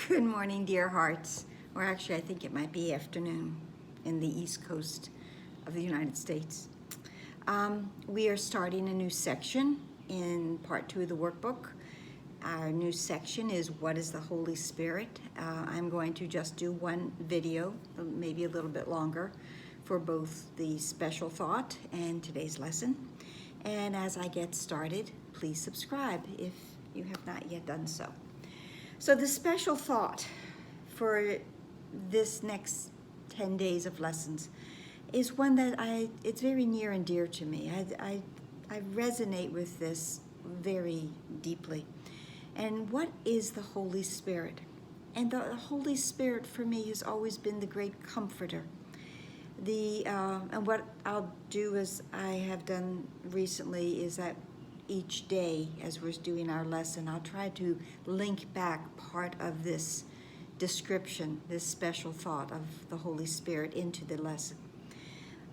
Good morning, dear hearts. Or actually, I think it might be afternoon in the East Coast of the United States. We are starting a new section in part 2 of the workbook. Our new section is What is the Holy Spirit? I'm going to just do one video, maybe a little bit longer, for both the special thought and today's lesson. And as I get started, please subscribe if you have not yet done so. So the special thought for this next 10 days of lessons is one that it's very near and dear to me. I resonate with this very deeply. And what is the Holy Spirit? And the Holy Spirit for me has always been the great comforter. And what I'll do, as I have done recently, is that each day as we're doing our lesson, I'll try to link back part of this description, this special thought of the Holy Spirit into the lesson.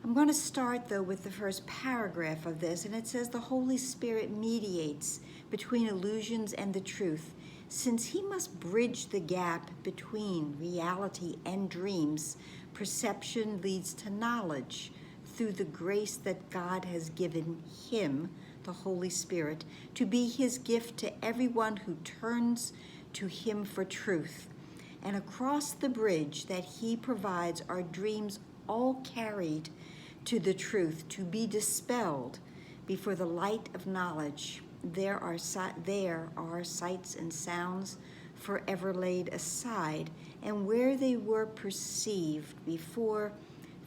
I'm going to start, though, with the first paragraph of this, and it says, the Holy Spirit mediates between illusions and the truth, since he must bridge the gap between reality and dreams. Perception leads to knowledge through the grace that God has given him, the Holy Spirit, to be his gift to everyone who turns to him for truth. And across the bridge that he provides are dreams all carried to the truth, to be dispelled before the light of knowledge. There are sights and sounds forever laid aside, and where they were perceived before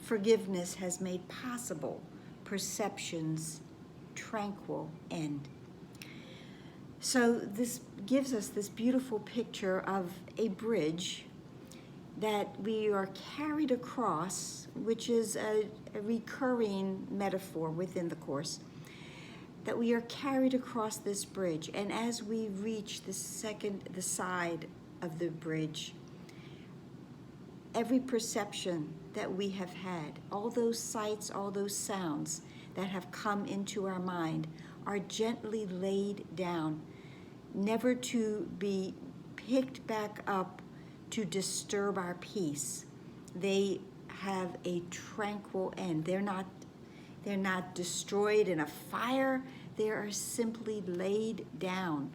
forgiveness has made possible perception's tranquil end. So this gives us this beautiful picture of a bridge that we are carried across, which is a recurring metaphor within the Course, that we are carried across this bridge. And as we reach the side of the bridge, every perception that we have had, all those sights, all those sounds that have come into our mind are gently laid down, never to be picked back up to disturb our peace. They have a tranquil end. They're not destroyed in a fire. They are simply laid down.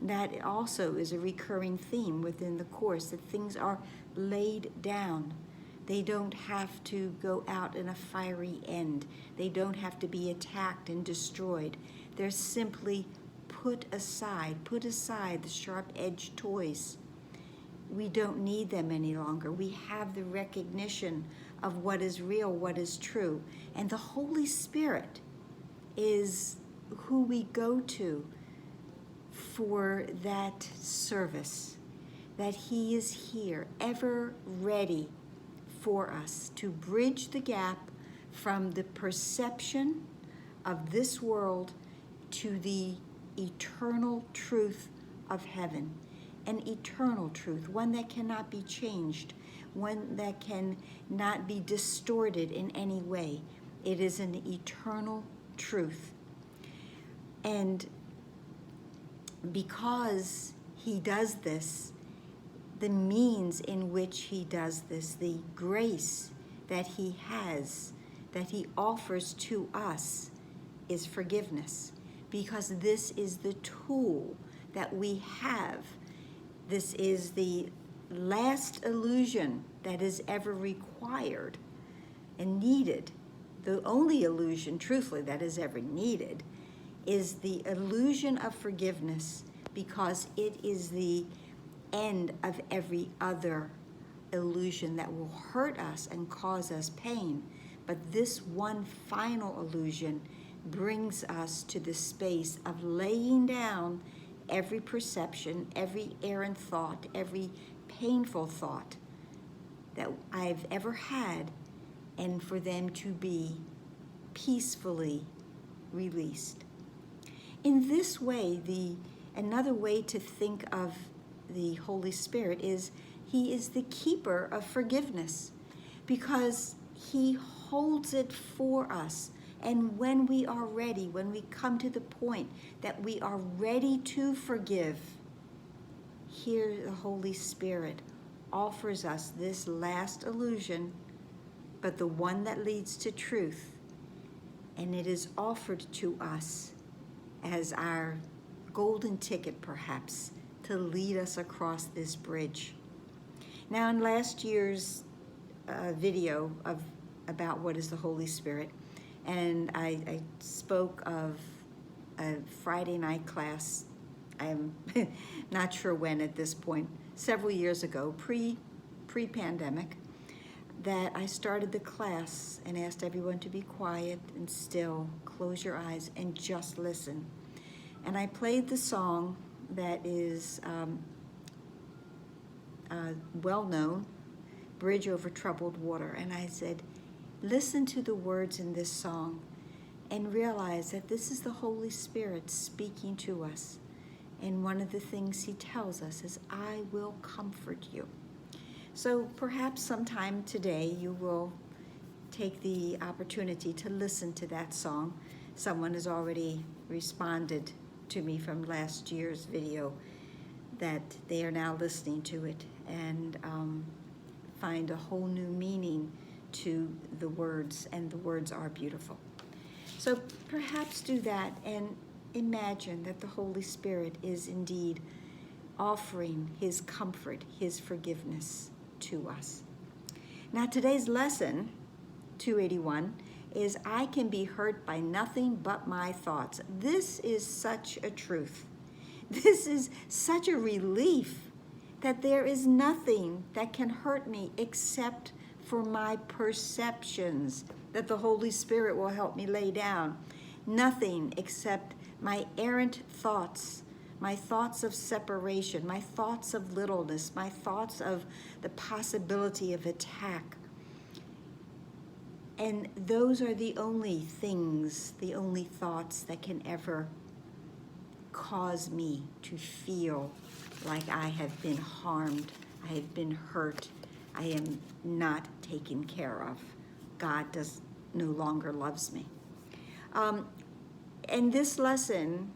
That also is a recurring theme within the Course, that things are laid down. They don't have to go out in a fiery end. They don't have to be attacked and destroyed. They're simply put aside the sharp-edged toys. We don't need them any longer. We have the recognition of what is real, what is true. And the Holy Spirit is who we go to for that service, that he is here, ever ready for us to bridge the gap from the perception of this world to the eternal truth of heaven. An eternal truth, one that cannot be changed, one that can not be distorted in any way. It is an eternal truth. And because he does this, the means in which he does this, the grace that he has, that he offers to us, is forgiveness. Because this is the tool that we have. This is the last illusion that is ever required and needed. The only illusion, truthfully, that is ever needed is the illusion of forgiveness, because it is the end of every other illusion that will hurt us and cause us pain. But this one final illusion brings us to the space of laying down every perception, every errant thought, every painful thought that I've ever had, and for them to be peacefully released. In this way, another way to think of the Holy Spirit is he is the keeper of forgiveness, because he holds it for us. And when we are ready, when we come to the point that we are ready to forgive, here the Holy Spirit offers us this last illusion, but the one that leads to truth. And it is offered to us as our golden ticket, perhaps, to lead us across this bridge. Now, in last year's video about what is the Holy Spirit, and I spoke of a Friday night class. I'm not sure when at this point, several years ago, pre-pandemic, that I started the class and asked everyone to be quiet and still, close your eyes, and just listen. And I played the song that is well-known, Bridge Over Troubled Water. And I said, listen to the words in this song and realize that this is the Holy Spirit speaking to us. And one of the things he tells us is, I will comfort you. So perhaps sometime today you will take the opportunity to listen to that song. Someone has already responded to me from last year's video that they are now listening to it and find a whole new meaning to the words, and the words are beautiful. So perhaps do that and imagine that the Holy Spirit is indeed offering his comfort, his forgiveness to us. Now today's lesson, 281, is I can be hurt by nothing but my thoughts. This is such a truth. This is such a relief that there is nothing that can hurt me except for my perceptions that the Holy Spirit will help me lay down. Nothing except my errant thoughts, my thoughts of separation, my thoughts of littleness, my thoughts of the possibility of attack. And those are the only things, the only thoughts that can ever cause me to feel like I have been harmed, I have been hurt, I am not taken care of. God no longer loves me. And this lesson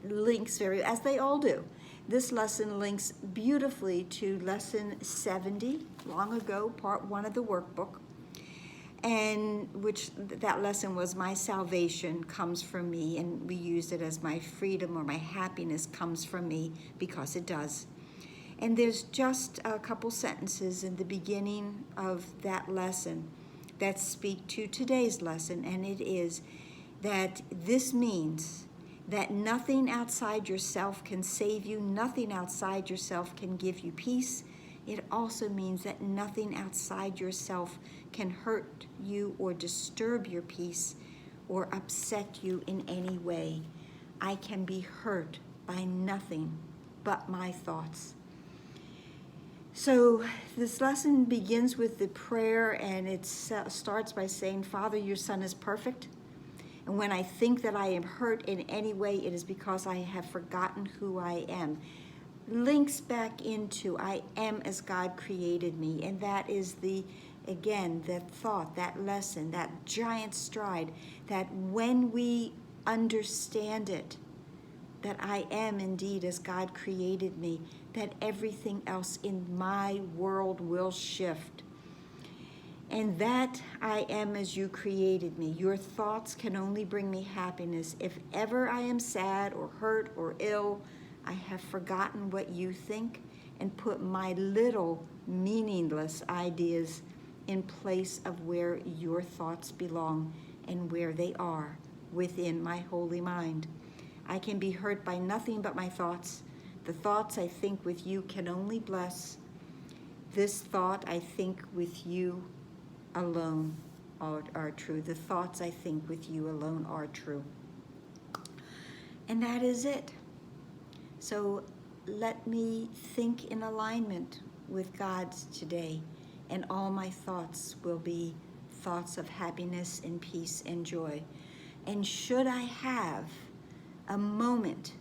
links as they all do, this lesson links beautifully to lesson 70, long ago, part 1 of the workbook, and which that lesson was my salvation comes from me, and we used it as my freedom or my happiness comes from me, because it does. And there's just a couple sentences in the beginning of that lesson that speak to today's lesson, and it is that this means that nothing outside yourself can save you, nothing outside yourself can give you peace. It also means that nothing outside yourself can hurt you or disturb your peace or upset you in any way. I can be hurt by nothing but my thoughts. So this lesson begins with the prayer, and it starts by saying, Father, your Son is perfect. And when I think that I am hurt in any way, it is because I have forgotten who I am. Links back into I am as God created me. And that is again, that thought, that lesson, that giant stride, that when we understand it, that I am indeed as God created me, that everything else in my world will shift. And that I am as you created me. Your thoughts can only bring me happiness. If ever I am sad or hurt or ill, I have forgotten what you think and put my little meaningless ideas in place of where your thoughts belong and where they are within my holy mind. I can be hurt by nothing but my thoughts. The thoughts I think with you can only bless. This thought I think with you alone are true. The thoughts I think with you alone are true. And that is it. So let me think in alignment with God's today, and all my thoughts will be thoughts of happiness and peace and joy. And should I have a moment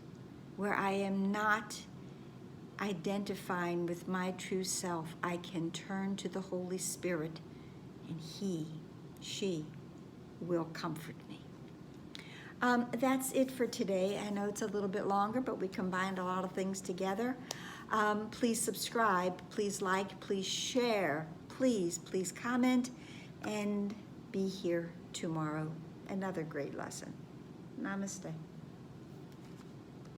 where I am not identifying with my true self, I can turn to the Holy Spirit, and she will comfort me. That's it for today. I know it's a little bit longer, but we combined a lot of things together. Please subscribe, please like, please share, please comment, and be here tomorrow. Another great lesson. Namaste.